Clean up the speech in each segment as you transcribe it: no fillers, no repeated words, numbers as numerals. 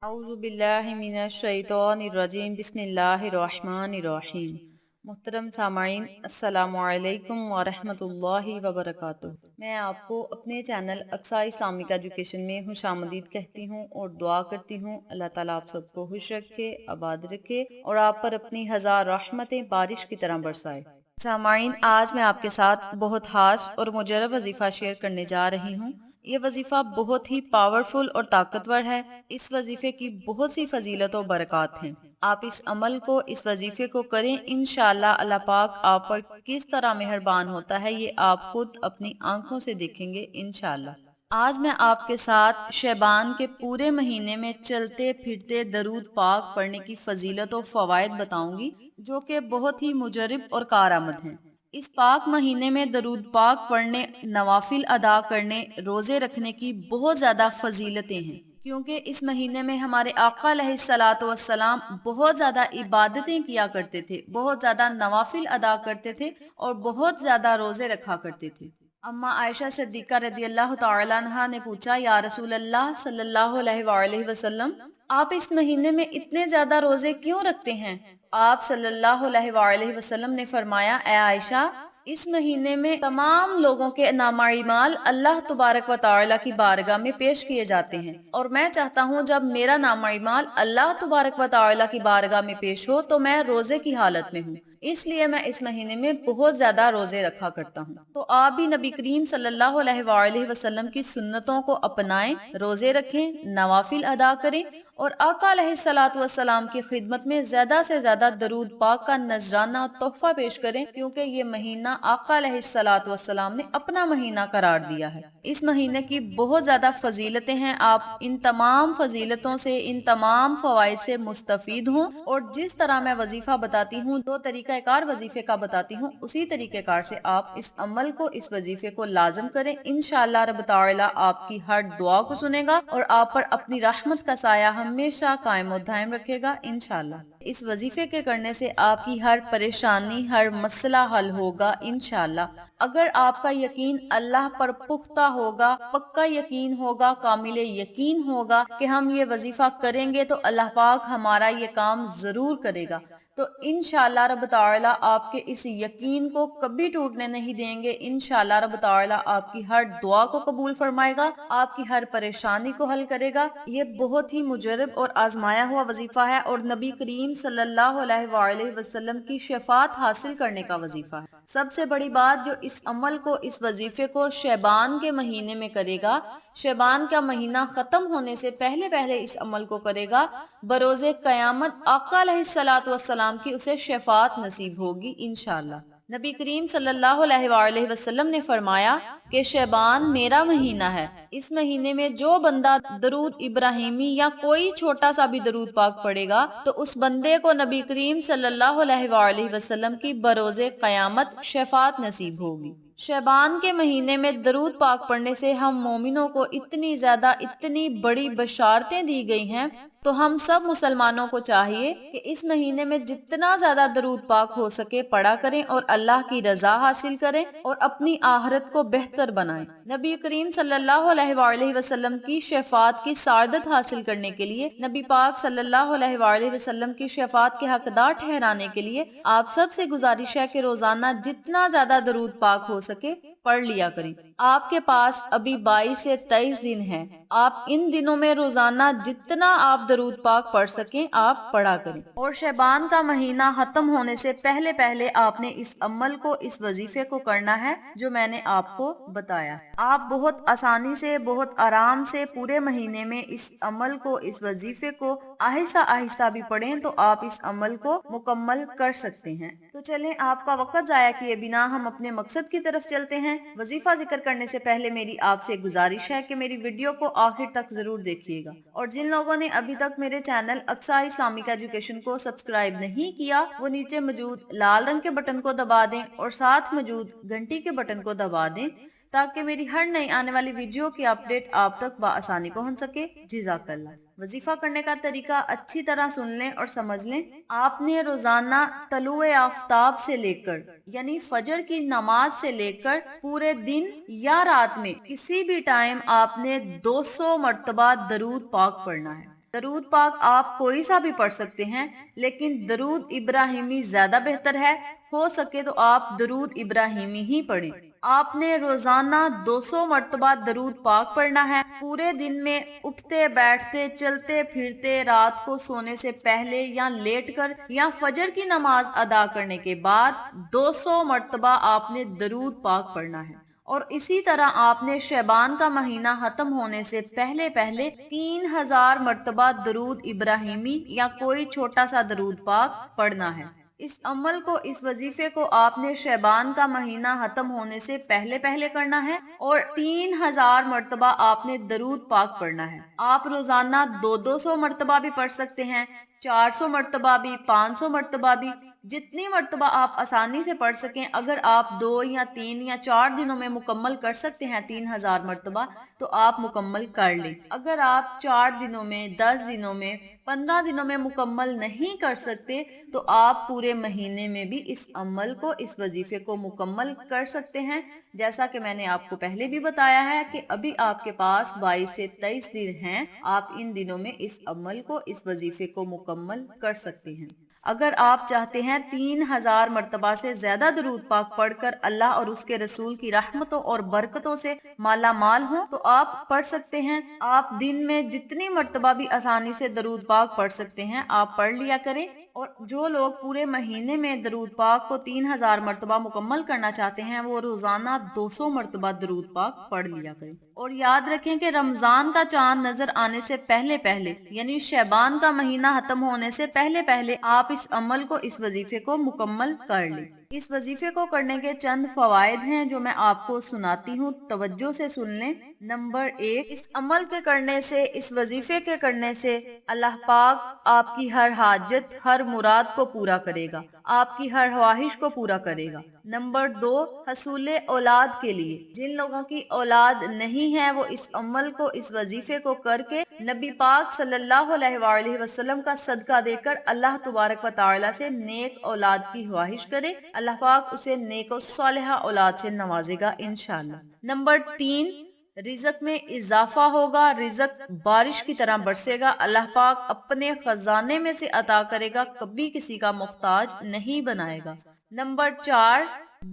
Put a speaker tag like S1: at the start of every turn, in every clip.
S1: अऊज़ु बिल्लाहि मिनश शैतानिर रजीम बिस्मिल्लाहिर रहमानिर रहीम। मुहतरम सामाईन, अस्सलामु अलैकुम व रहमतुल्लाहि व बरकातुहू। मैं आपको अपने चैनल अक्सा इस्लामिक एजुकेशन में खुशामदीद कहती हूँ और दुआ करती हूँ अल्लाह ताला आप सबको खुश रखे, आबाद रखे और आप पर अपनी हजार रहमतें बारिश की तरह बरसाए। सामाईन, आज मैं आपके साथ बहुत खास और मुजरब वजीफा शेयर करने जा रही हूँ। ये वजीफा बहुत ही पावरफुल और ताकतवर है। इस वजीफे की बहुत सी फजीलत और बरकत हैं। आप इस अमल को, इस वजीफे को करें, इंशाअल्लाह अल्लाह पाक आप पर किस तरह मेहरबान होता है ये आप खुद अपनी आंखों से देखेंगे इंशाअल्लाह। आज मैं आपके साथ शैबान के पूरे महीने में चलते फिरते दरूद पाक पढ़ने की फजीलत और फवायद बताऊंगी, जो कि बहुत ही मुजरिब और कारआमद हैं। इस पाक महीने में दरूद पाक पढ़ने, नवाफिल अदा करने, रोजे रखने की बहुत ज्यादा फजीलतें हैं, क्योंकि इस महीने में हमारे आका अलैहिस्सलातु वस्सलाम बहुत ज्यादा इबादतें किया करते थे, बहुत ज्यादा नवाफिल अदा करते थे और बहुत ज्यादा रोजे रखा करते थे। अम्मा आयशा सिद्दीका रदी अल्लाह तआला अन्हा ने पूछा, या रसूल अल्लाह सल्लल्लाहु अलैहि वसल्लम, आप इस महीने में इतने ज्यादा रोजे क्यों रखते हैं? आप सल्लल्लाहु अलैहि वसल्लम ने फरमाया, ए आयशा, इस महीने में तमाम लोगों के नामाइमाल अल्लाह तुबारक व तआला की बारगाह में पेश किए जाते हैं और मैं चाहता हूँ जब मेरा नामाइमाल अल्लाह तुबारक व तआला की बारगाह में पेश हो तो मैं रोजे की हालत में हूँ, इसलिए मैं इस महीने में बहुत ज्यादा रोजे रखा करता हूँ। तो आप भी नबी करीम सल्लल्लाहु अलैहि वसल्लम की सुन्नतों को अपनाएं, रोजे रखें, नवाफिल अदा करें और आका अलैहिस्सलातु वस्सलाम की खिदमत में ज्यादा से ज्यादा दरूद पाक का नजराना तोहफा पेश करें, क्योंकि ये महीना आका अलैहिस्सलातु वस्सलाम ने अपना महीना करार दिया है। इस महीने की बहुत ज्यादा फजीलतें हैं। आप इन तमाम फजीलतों से, इन तमाम फवाइद से मुस्तफीद हों और जिस तरह मैं वजीफा बताती हूँ, दो तरीक़ाकार वजीफे का बताती हूँ, उसी तरीक़ेकार से आप इस अमल को, इस वजीफे को लाजम करें। इंशाअल्लाह रब तआला आपकी हर दुआ को सुनेगा और आप पर अपनी रहमत का साया हमेशा कायम और दायम रखेगा इंशाअल्लाह। इस वजीफे के करने से आपकी हर परेशानी, हर मसला हल होगा इंशाअल्लाह। अगर आपका यकीन अल्लाह पर पुख्ता होगा, पक्का यकीन होगा, कामिले यकीन होगा कि हम ये वजीफा करेंगे तो अल्लाह पाक हमारा ये काम जरूर करेगा, तो इंशाअल्लाह रब तआला आपके इस यकीन को कभी टूटने नहीं देंगे। इंशाअल्लाह रब तआला आपकी हर दुआ को कबूल फरमाएगा, आपकी हर परेशानी को हल करेगा। ये बहुत ही मुजरब और आजमाया हुआ वजीफा है और नबी करीम सल्लल्लाहु अलैहि वसल्लम की शफात हासिल करने का वजीफा है। सबसे बड़ी बात, जो इस अमल को, इस वजीफे को शैबान के महीने में करेगा, शैबान का महीना खत्म होने से पहले पहले इस अमल को करेगा, बरोजे कयामत आका अलैहिस्सलातु वस्सलाम की उसे शफात नसीब होगी इंशाअल्लाह। नबी करीम सल्लल्लाहु अलैहि वसल्लम ने फरमाया कि शैबान मेरा महीना है। इस महीने में जो बंदा दरूद इब्राहिमी या कोई छोटा सा भी दरूद पाक पढ़ेगा तो उस बंदे को नबी करीम सल्लल्लाहु अलैहि वसल्लम की बरोजे कयामत शफात नसीब होगी। शैबान के महीने में दरूद पाक पढ़ने से हम मोमिनों को इतनी ज्यादा, इतनी बड़ी बशारतें दी गई हैं, तो हम सब मुसलमानों को चाहिए कि इस महीने में जितना ज्यादा दरूद पाक हो सके पढ़ा करें और अल्लाह की रजा हासिल करें और अपनी आहरत को बेहतर बनाएं। नबी करीम सल्लल्लाहु अलैहि वसल्लम की शफात की सादत हासिल करने के लिए, नबी पाक सल्लल्लाहु अलैहि वसल्लम की शफात के हकदार ठहराने के लिए आप सब से गुजारिश है कि रोजाना जितना ज्यादा दरूद पाक हो सके पढ़ लिया करें। आपके पास अभी 22 से 23 दिन है, आप इन दिनों में रोजाना जितना आप दरूद पाक पढ़ सकें आप पढ़ा करें। और शैबान का महीना खत्म होने से पहले पहले आपने इस अमल को, इस वजीफे को करना है जो मैंने आपको बताया। आप बहुत आसानी से, बहुत आराम से पूरे महीने में इस अमल को, इस वजीफे को आहिस्ता आहिस्ता भी पढ़ें तो आप इस अमल को मुकम्मल कर सकते हैं। तो चलें, आपका वक्त जाया किए बिना हम अपने मकसद की तरफ चलते हैं। वजीफा जिक्र करने से पहले मेरी आपसे गुजारिश है कि मेरी वीडियो को आखिर तक जरूर देखिएगा और जिन लोगों ने अभी तक मेरे चैनल अक्सा इस्लामिक एजुकेशन को सब्सक्राइब नहीं किया, वो नीचे मौजूद लाल रंग के बटन को दबा दें और साथ मौजूद घंटी के बटन को दबा दें ताकि मेरी हर नई आने वाली वीडियो की अपडेट आप तक बआसानी पहुंच सके। जज़ाकल्लाह। वजीफा करने का तरीका अच्छी तरह सुन लें और समझ लें। आपने रोजाना तलुए आफ्ताब से लेकर यानी फजर की नमाज से लेकर पूरे दिन या रात में किसी भी टाइम आपने 200 मर्तबा दरूद पाक पढ़ना है। درود پاک آپ کوئی سا بھی پڑھ سکتے ہیں، لیکن درود ابراہیمی زیادہ بہتر ہے۔ ہو سکے تو آپ درود ابراہیمی ہی پڑھیں۔ آپ نے روزانہ 200 مرتبہ درود پاک پڑھنا ہے۔ پورے دن میں اٹھتے بیٹھتے چلتے پھرتے، رات کو سونے سے پہلے یا لیٹ کر یا فجر کی نماز ادا کرنے کے بعد 200 مرتبہ آپ نے درود پاک پڑھنا ہے۔ اور اسی طرح آپ نے شعبان کا مہینہ ختم ہونے سے پہلے پہلے 3000 مرتبہ درود ابراہیمی یا کوئی چھوٹا سا درود پاک پڑھنا ہے۔ اس عمل کو، اس وظیفے کو آپ نے شعبان کا مہینہ ختم ہونے سے پہلے پہلے کرنا ہے، اور 3000 مرتبہ آپ نے درود پاک پڑھنا ہے۔ آپ روزانہ 200 مرتبہ بھی پڑھ سکتے ہیں، 400 مرتبہ بھی، 500 مرتبہ بھی، جتنی مرتبہ آپ آسانی سے پڑھ سکیں۔ اگر آپ 2 یا 3 یا 4 دنوں میں مکمل کر سکتے ہیں 3000 مرتبہ تو آپ مکمل کر لیں۔ اگر آپ 4 دنوں میں، 10 دنوں میں، 15 دنوں میں مکمل نہیں کر سکتے تو آپ پورے مہینے میں بھی اس عمل کو، اس وظیفے کو مکمل کر سکتے ہیں۔ جیسا کہ میں نے آپ کو پہلے بھی بتایا ہے کہ ابھی آپ کے پاس 22 سے 23 دن ہیں، آپ ان دنوں میں اس عمل کو، اس وظیفے کو مکمل کر سکتے ہیں۔ اگر آپ چاہتے ہیں 3000 مرتبہ سے زیادہ درود پاک پڑھ کر اللہ اور اس کے رسول کی رحمتوں اور برکتوں سے مالا مال ہوں تو آپ پڑھ سکتے ہیں۔ آپ دن میں جتنی مرتبہ بھی آسانی سے درود پاک پڑھ سکتے ہیں آپ پڑھ لیا کریں، اور جو لوگ پورے مہینے میں درود پاک کو 3000 مرتبہ مکمل کرنا چاہتے ہیں وہ روزانہ 200 مرتبہ درود پاک پڑھ لیا کریں۔ اور یاد رکھیں کہ رمضان کا چاند نظر آنے سے پہلے پہلے، یعنی شعبان کا مہینہ ختم ہونے سے پہلے پہلے آپ اس عمل کو، اس وظیفے کو مکمل کر لیں۔ اس وظیفے کو کرنے کے چند فوائد ہیں جو میں آپ کو سناتی ہوں، توجہ سے سن لیں۔ نمبر 1، اس عمل کے کرنے سے، اس وظیفے کے کرنے سے اللہ پاک آپ کی ہر حاجت، ہر مراد کو پورا کرے گا، آپ کی ہر خواہش کو پورا کرے گا۔ نمبر 2، حصول اولاد کے لیے، جن لوگوں کی اولاد نہیں ہے وہ اس عمل کو، اس وظیفے کو کر کے نبی پاک صلی اللہ علیہ وآلہ وسلم کا صدقہ دے کر اللہ تبارک و تعالی سے نیک اولاد کی خواہش کرے، اللہ پاک اسے نیک و صالحہ اولاد سے نوازے گا انشاءاللہ۔ نمبر 3، رزق میں اضافہ ہوگا، رزق بارش کی طرح برسے گا، اللہ پاک اپنے خزانے میں سے عطا کرے گا، کبھی کسی کا محتاج نہیں بنائے گا۔ نمبر 4،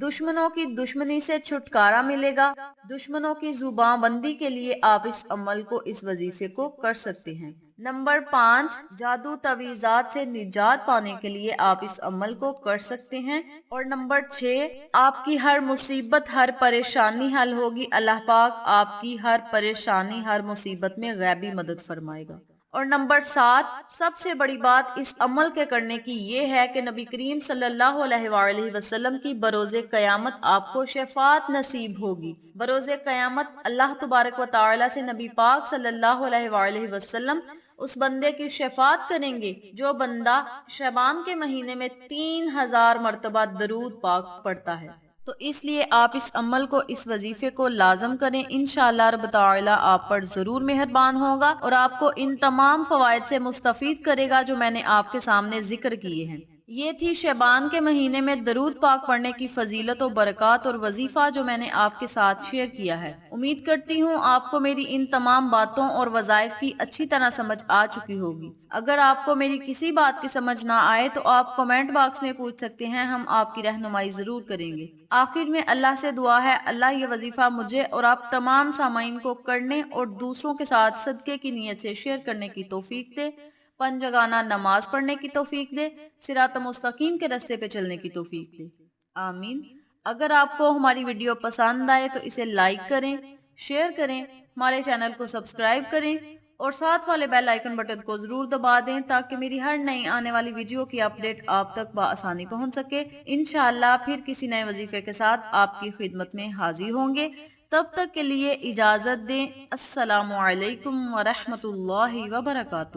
S1: دشمنوں کی دشمنی سے چھٹکارا ملے گا، دشمنوں کی زبان بندی کے لیے آپ اس عمل کو، اس وظیفے کو کر سکتے ہیں۔ نمبر 5، جادو تویزات سے نجات پانے کے لیے آپ اس عمل کو کر سکتے ہیں۔ اور نمبر 6، آپ کی ہر مصیبت، ہر پریشانی حل ہوگی، اللہ پاک آپ کی ہر پریشانی، ہر مصیبت میں غیبی مدد فرمائے گا۔ اور نمبر 7، سب سے بڑی بات اس عمل کے کرنے کی یہ ہے کہ نبی کریم صلی اللہ علیہ وآلہ وسلم کی بروز قیامت آپ کو شفاعت نصیب ہوگی۔ بروز قیامت اللہ تبارک و تعالی سے نبی پاک صلی اللہ علیہ وآلہ وسلم اس بندے کی شفاعت کریں گے جو بندہ شعبان کے مہینے میں 3000 مرتبہ درود پاک پڑھتا ہے۔ تو اس لیے آپ اس عمل کو، اس وظیفے کو لازم کریں، انشاءاللہ رب تعالی آپ پر ضرور مہربان ہوگا اور آپ کو ان تمام فوائد سے مستفید کرے گا جو میں نے آپ کے سامنے ذکر کیے ہیں۔ یہ تھی شعبان کے مہینے میں درود پاک پڑھنے کی فضیلت و برکات اور وظیفہ جو میں نے آپ کے ساتھ شیئر کیا ہے۔ امید کرتی ہوں آپ کو میری ان تمام باتوں اور وظائف کی اچھی طرح سمجھ آ چکی ہوگی۔ اگر آپ کو میری کسی بات کی سمجھ نہ آئے تو آپ کمنٹ باکس میں پوچھ سکتے ہیں، ہم آپ کی رہنمائی ضرور کریں گے۔ آخر میں اللہ سے دعا ہے اللہ یہ وظیفہ مجھے اور آپ تمام سامعین کو کرنے اور دوسروں کے ساتھ صدقے کی نیت سے شیئر کرنے کی توفیق دے، پنجگانہ نماز پڑھنے کی توفیق دے، صراط مستقیم کے راستے پہ چلنے کی توفیق دے، آمین۔ اگر آپ کو ہماری ویڈیو پسند آئے تو اسے لائک کریں، شیئر کریں، ہمارے چینل کو سبسکرائب کریں اور ساتھ والے بیل آئیکن بٹن کو ضرور دبا دیں تاکہ میری ہر نئی آنے والی ویڈیو کی اپڈیٹ آپ تک بآسانی پہنچ سکے۔ انشاءاللہ پھر کسی نئے وظیفے کے ساتھ آپ کی خدمت میں حاضر ہوں گے، تب تک کے لیے اجازت دیں۔ السلام علیکم ورحمۃ اللہ وبرکاتہ۔